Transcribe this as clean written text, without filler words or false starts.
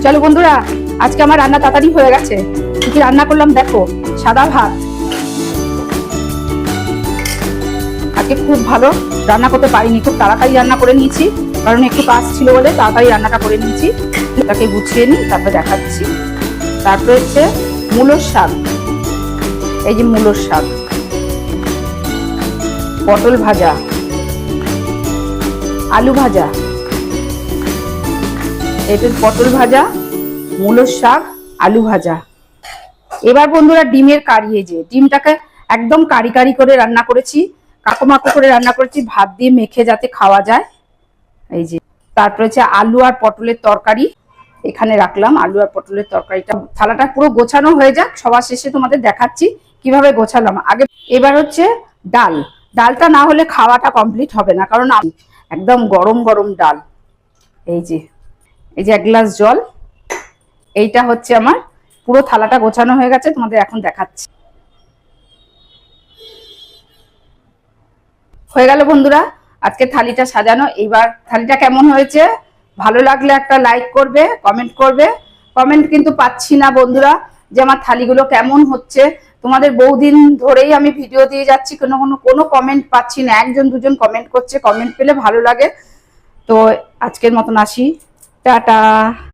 চলো বন্ধুরা, আজকে আমার রান্না তাড়াতাড়ি হয়ে গেছে। কি রান্না করলাম দেখো, সাদা ভাত। আজকে খুব ভালো রান্না করতে পারিনি, খুব তাড়াতাড়ি রান্না করে নিয়েছি, কারণ একটু কাজ ছিল বলে তাড়াতাড়ি রান্নাটা করে নিয়েছি। এটাকে গুছিয়ে নিই, তারপর দেখাচ্ছি। তারপর হচ্ছে মূলোর শাক, এই যে মূলোর শাক, পটল ভাজা, আলু ভাজা, এটা পটল ভাজা, মূলোর শাক, আলু ভাজা। এবার বন্ধুরা ডিমের কারি, এই যে ডিমটাকে একদম কারি কারি করে রান্না করেছি, কাকো করে রান্না করেছি, ভাত দিয়ে মেখে যাতে খাওয়া যায়। এই যে তারপরে হচ্ছে আলু আর পটলের তরকারি, এখানে রাখলাম আলু আর পটলের তরকারিটা। থালাটা পুরো গোছানো হয়ে যাক, সবার শেষে তোমাদের দেখাচ্ছি কিভাবে গোছালাম আগে। এবার হচ্ছে ডাল, ডালটা না হলে খাওয়াটা কমপ্লিট হবে না, কারণ একদম গরম গরম ডাল। এই যে এক গ্লাস জল। এইটা হচ্ছে আমার পুরো থালাটা গোছানো হয়ে গেছে, তোমাদের এখন দেখাচ্ছি। হয়ে গেল বন্ধুরা আজকে থালিটা সাজানো। এইবার থালিটা কেমন হয়েছে ভালো লাগলে একটা লাইক করবে, কমেন্ট করবে। কমেন্ট কিন্তু পাচ্ছি না বন্ধুরা যে আমার থালিগুলো কেমন হচ্ছে। তোমাদের বহুদিন ধরেই আমি ভিডিও দিয়ে যাচ্ছি, কোনো কমেন্ট পাচ্ছি না। একজন দুজন কমেন্ট করছে, কমেন্ট পেলে ভালো লাগে। তো আজকের মতন আসি, টাটা।